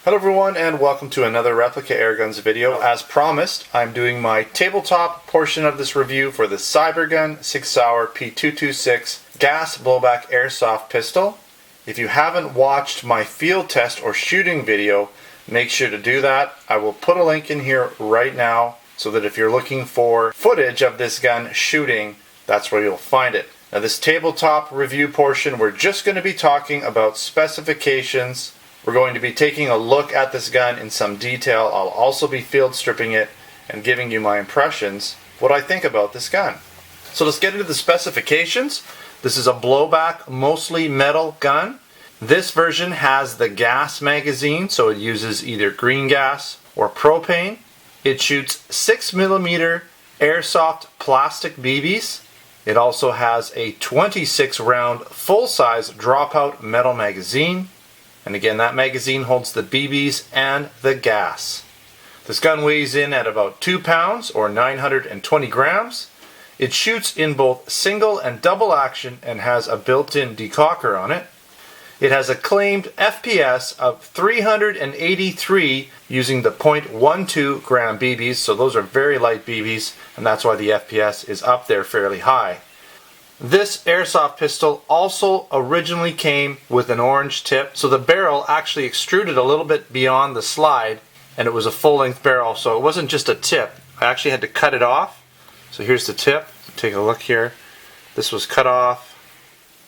Hello everyone and welcome to another Replica Airguns video. As promised, I'm doing my tabletop portion of this review for the Cybergun Sig Sauer P226 gas blowback airsoft pistol. If you haven't watched my field test or shooting video, make sure to do that. I will put a link in here right now so that if you're looking for footage of this gun shooting, that's where you'll find it. Now this tabletop review portion, we're just going to be talking about specifications. We're going to be taking a look at this gun in some detail. I'll also be field stripping it and giving you my impressions, what I think about this gun. So let's get into the specifications. This is a blowback, mostly metal gun. This version has the gas magazine, so it uses either green gas or propane. It shoots 6mm airsoft plastic BBs. It also has a 26 round full-size dropout metal magazine. And again, that magazine holds the BBs and the gas. This gun weighs in at about 2 pounds or 920 grams. It shoots in both single and double action and has a built-in decocker on it. It has a claimed FPS of 383 using the 0.12 gram BBs, so those are very light BBs, and that's why the FPS is up there fairly high. This airsoft pistol also originally came with an orange tip, so the barrel actually extruded a little bit beyond the slide, and it was a full-length barrel, so it wasn't just a tip. I actually had to cut it off. So here's the tip. Take a look here. This was cut off.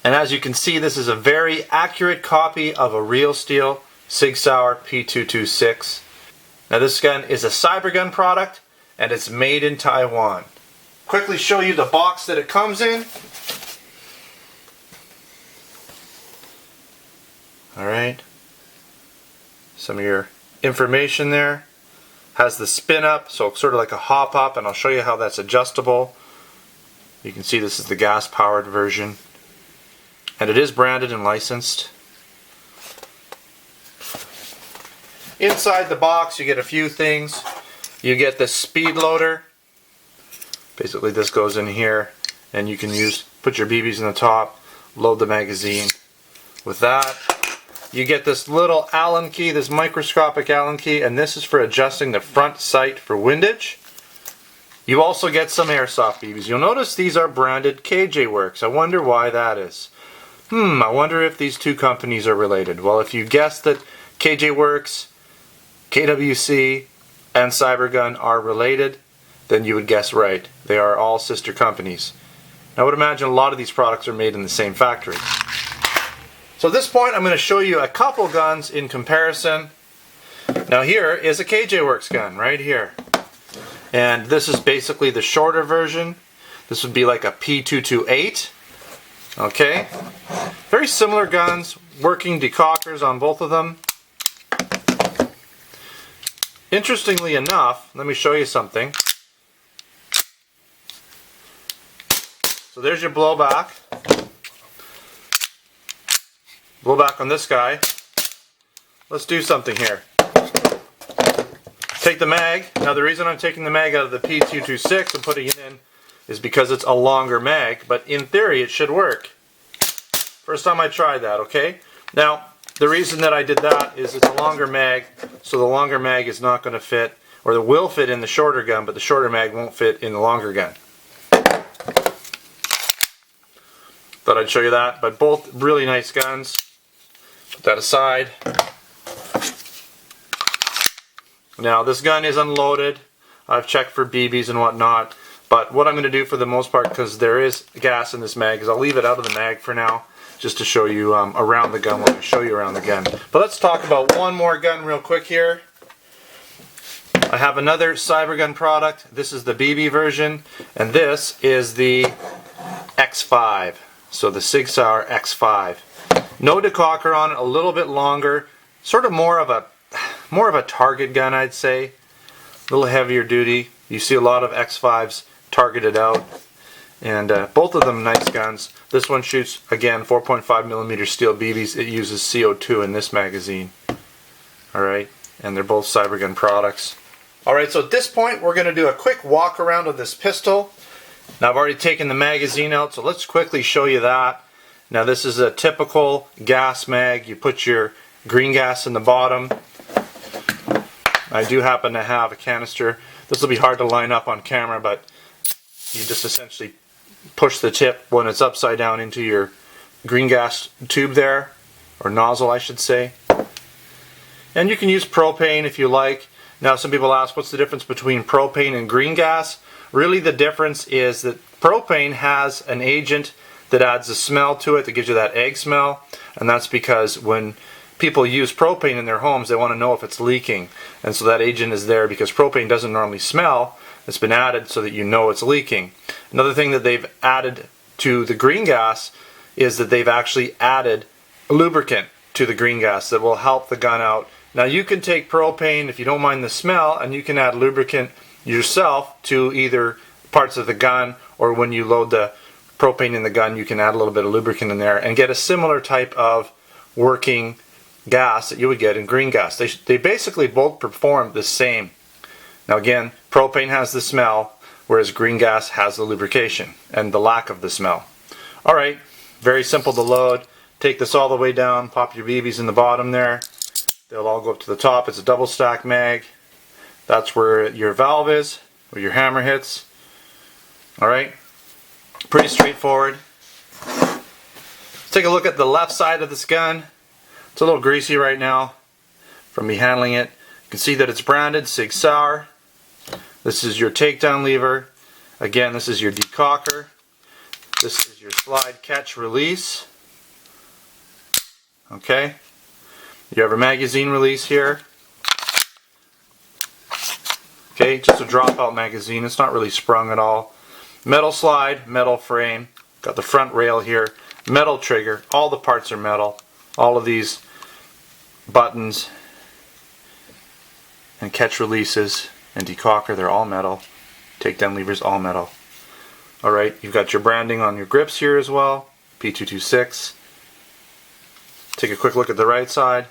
And as you can see, this is a very accurate copy of a real steel Sig Sauer P226. Now this gun is a Cybergun product, and it's made in Taiwan. Quickly show you the box that it comes in. Alright, some of your information there. Has the spin up, so sort of like a hop up, and I'll show you how that's adjustable. You can see this is the gas powered version, and it is branded and licensed. Inside the box you get a few things. You get the speed loader. Basically this goes in here, and you can put your BBs in the top, load the magazine with that. You get this little Allen key, this microscopic Allen key, and this is for adjusting the front sight for windage. You also get some airsoft BBs. You'll notice these are branded KJ Works. I wonder why that is. I wonder if these two companies are related. Well, if you guessed that KJ Works, KWC, and Cybergun are related, then you would guess right. They are all sister companies. I would imagine a lot of these products are made in the same factory. So at this point I'm going to show you a couple guns in comparison. Now here is a KJ Works gun right here. And this is basically the shorter version. This would be like a P228. Okay. Very similar guns, working decockers on both of them. Interestingly enough, let me show you something. So there's your blowback. Blowback on this guy. Let's do something here. Take the mag. Now the reason I'm taking the mag out of the P226 and putting it in is because it's a longer mag, but in theory it should work. First time I tried that, okay? Now the reason that I did that is it's a longer mag, so the longer mag is not going to fit, or it will fit in the shorter gun, but the shorter mag won't fit in the longer gun. Thought I'd show you that, but both really nice guns. Put that aside. Now this gun is unloaded. I've checked for BBs and whatnot, but what I'm going to do for the most part, because there is gas in this mag, is I'll leave it out of the mag for now, just to show you around the gun when I show you around the gun. But let's talk about one more gun real quick here. I have another Cybergun product. This is the BB version, and this is the X5. So the Sig Sauer X5. No decocker on it, a little bit longer, sort of more of a target gun, I'd say. A little heavier duty. You see a lot of X5s targeted out, and both of them nice guns. This one shoots, again, 4.5mm steel BBs. It uses CO2 in this magazine. Alright, and they're both Cybergun products. Alright, so at this point we're going to do a quick walk around of this pistol. Now I've already taken the magazine out, so let's quickly show you that. Now this is a typical gas mag. You put your green gas in the bottom, I do happen to have a canister. This will be hard to line up on camera, but you just essentially push the tip when it's upside down into your green gas tube there, or nozzle I should say. And you can use propane if you like. Now some people ask, what's the difference between propane and green gas? Really the difference is that propane has an agent that adds a smell to it that gives you that egg smell, and that's because when people use propane in their homes, they want to know if it's leaking, and so that agent is there because propane doesn't normally smell. It's been added so that you know it's leaking. Another thing that they've added to the green gas is that they've actually added a lubricant to the green gas that will help the gun out. Now you can take propane if you don't mind the smell, and you can add lubricant yourself to either parts of the gun, or when you load the propane in the gun you can add a little bit of lubricant in there and get a similar type of working gas that you would get in green gas. They basically both perform the same. Now again, propane has the smell, whereas green gas has the lubrication and the lack of the smell. Alright, very simple to load. Take this all the way down, pop your BBs in the bottom there. They'll all go up to the top. It's a double stack mag. That's where your valve is, where your hammer hits. Alright, pretty straightforward. Let's take a look at the left side of this gun. It's a little greasy right now from me handling it. You can see that it's branded Sig Sauer. This is your takedown lever. Again, this is your decocker. This is your slide catch release. Okay. You have a magazine release here. Okay, just a dropout magazine. It's not really sprung at all. Metal slide, metal frame. Got the front rail here. Metal trigger. All the parts are metal. All of these buttons and catch releases and decocker, they're all metal. Takedown levers, all metal. Alright, you've got your branding on your grips here as well. P226. Take a quick look at the right side.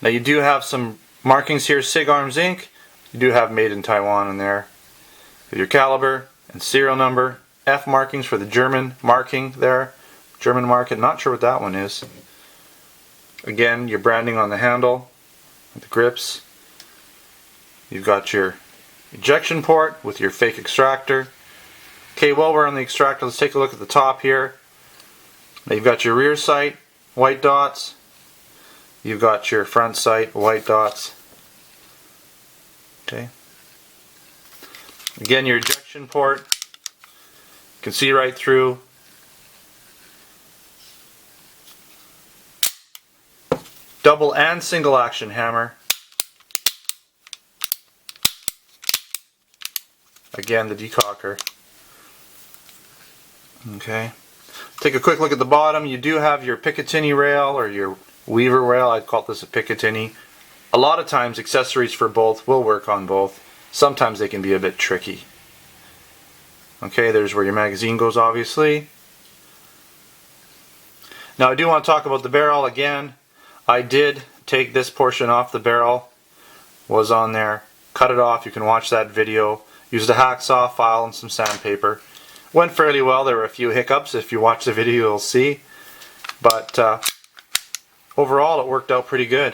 Now you do have some markings here, Sig Arms Inc. You do have made in Taiwan in there. With your caliber and serial number. F markings for the German marking there. German market, not sure what that one is. Again, your branding on the handle, the grips. You've got your ejection port with your fake extractor. Okay, while we're on the extractor, let's take a look at the top here. Now you've got your rear sight, white dots. You've got your front sight, white dots. Okay. Again, your ejection port. You can see right through. Double and single action hammer. Again, the decocker. Okay. Take a quick look at the bottom. You do have your Picatinny rail or your Weaver rail. I'd call this a Picatinny. A lot of times accessories for both will work on both. Sometimes they can be a bit tricky. Okay, there's where your magazine goes, obviously. Now I do want to talk about the barrel again. I did take this portion off the barrel. Was on there. Cut it off. You can watch that video. Used a hacksaw, file, and some sandpaper. Went fairly well. There were a few hiccups. If you watch the video, you'll see. But overall, it worked out pretty good.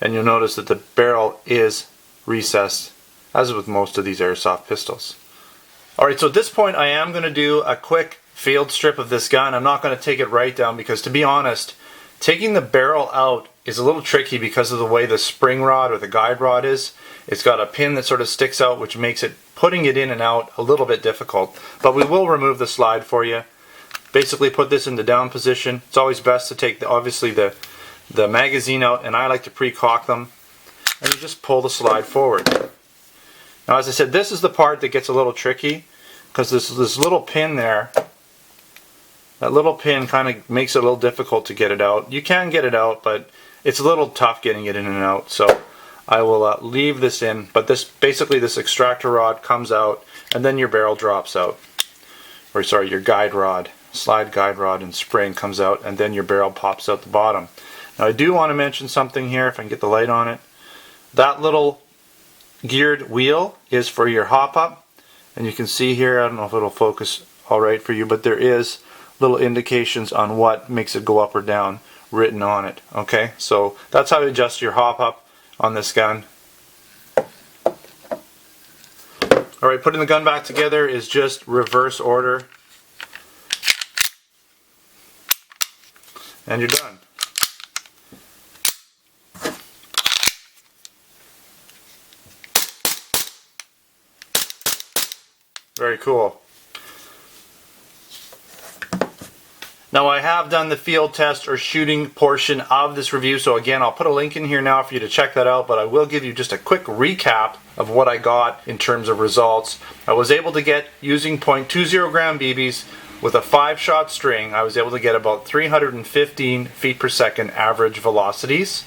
And you'll notice that the barrel is recessed, as with most of these airsoft pistols. Alright, so at this point I am going to do a quick field strip of this gun. I'm not going to take it right down because, to be honest, taking the barrel out is a little tricky because of the way the spring rod or the guide rod is. It's got a pin that sort of sticks out, which makes it putting it in and out a little bit difficult. But we will remove the slide for you. Basically put this in the down position. It's always best to take obviously the magazine out, and I like to pre-cock them. And you just pull the slide forward. Now, as I said, this is the part that gets a little tricky because this little pin there, that little pin kind of makes it a little difficult to get it out. You can get it out, but it's a little tough getting it in and out. So I will leave this in, but basically this extractor rod comes out and then your barrel drops out. Or sorry, your guide rod, slide guide rod and spring comes out, and then your barrel pops out the bottom. Now I do want to mention something here, if I can get the light on it. That little geared wheel is for your hop up, and you can see here, I don't know if it'll focus alright for you, but there is little indications on what makes it go up or down written on it. Okay, so that's how you adjust your hop up on this gun. Alright, putting the gun back together is just reverse order. And you're done. Very cool. Now I have done the field test or shooting portion of this review, so again I'll put a link in here now for you to check that out, but I will give you just a quick recap of what I got in terms of results. I was able to get, using .20 gram BBs with a 5-shot string, I was able to get about 315 feet per second average velocities.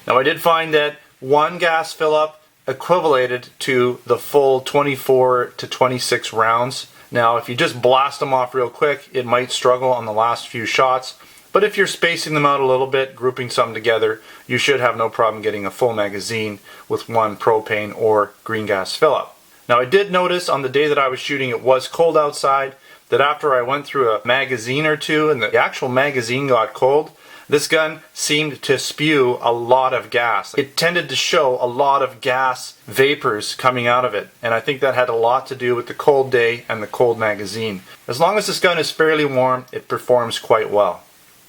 Now I did find that one gas fill-up equivalated to the full 24 to 26 rounds. Now if you just blast them off real quick, it might struggle on the last few shots, but if you're spacing them out a little bit, grouping some together, you should have no problem getting a full magazine with one propane or green gas fill-up. Now I did notice on the day that I was shooting, it was cold outside, that after I went through a magazine or two and the actual magazine got cold, this gun seemed to spew a lot of gas. It tended to show a lot of gas vapors coming out of it, and I think that had a lot to do with the cold day and the cold magazine. As long as this gun is fairly warm, it performs quite well.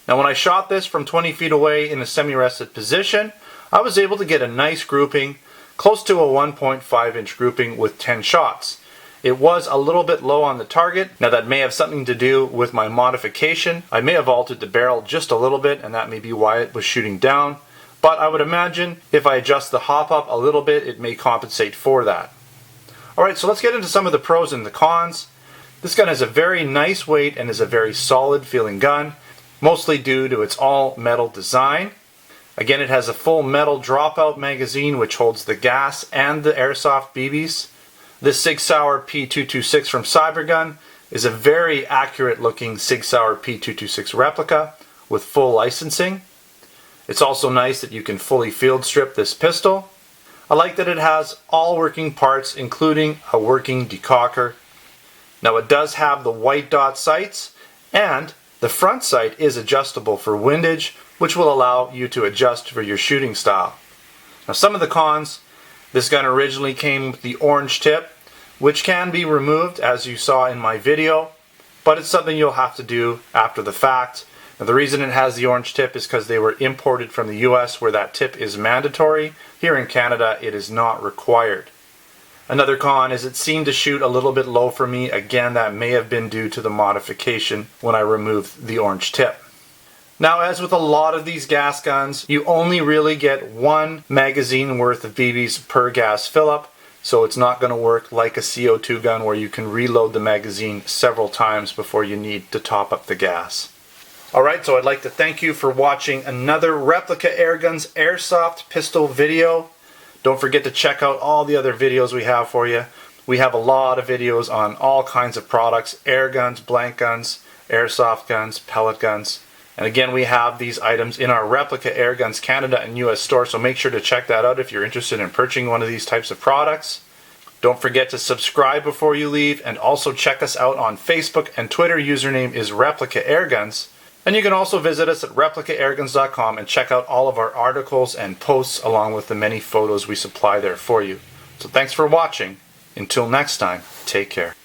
Now when I shot this from 20 feet away in a semi-rested position, I was able to get a nice grouping, close to a 1.5 inch grouping with 10 shots. It was a little bit low on the target. Now that may have something to do with my modification. I may have altered the barrel just a little bit, and that may be why it was shooting down. But I would imagine if I adjust the hop up a little bit, it may compensate for that. Alright, so let's get into some of the pros and the cons. This gun has a very nice weight and is a very solid feeling gun, mostly due to its all metal design. Again, it has a full metal dropout magazine which holds the gas and the Airsoft BBs. This Sig Sauer P226 from Cybergun is a very accurate looking Sig Sauer P226 replica with full licensing. It's also nice that you can fully field strip this pistol. I like that it has all working parts, including a working decocker. Now it does have the white dot sights, and the front sight is adjustable for windage, which will allow you to adjust for your shooting style. Now some of the cons: this gun originally came with the orange tip, which can be removed as you saw in my video, but it's something you'll have to do after the fact. Now the reason it has the orange tip is because they were imported from the US, where that tip is mandatory. Here in Canada it is not required. Another con is it seemed to shoot a little bit low for me. Again, that may have been due to the modification when I removed the orange tip. Now, as with a lot of these gas guns, you only really get one magazine worth of BBs per gas fill-up, so it's not going to work like a CO2 gun where you can reload the magazine several times before you need to top up the gas. Alright, so I'd like to thank you for watching another Replica Airguns Airsoft pistol video. Don't forget to check out all the other videos we have for you. We have a lot of videos on all kinds of products: air guns, blank guns, airsoft guns, pellet guns. And again, we have these items in our Replica Airguns Canada and US store, so make sure to check that out if you're interested in purchasing one of these types of products. Don't forget to subscribe before you leave, and also check us out on Facebook and Twitter. Username is Replica Airguns. And you can also visit us at replicaAirguns.com and check out all of our articles and posts along with the many photos we supply there for you. So thanks for watching. Until next time, take care.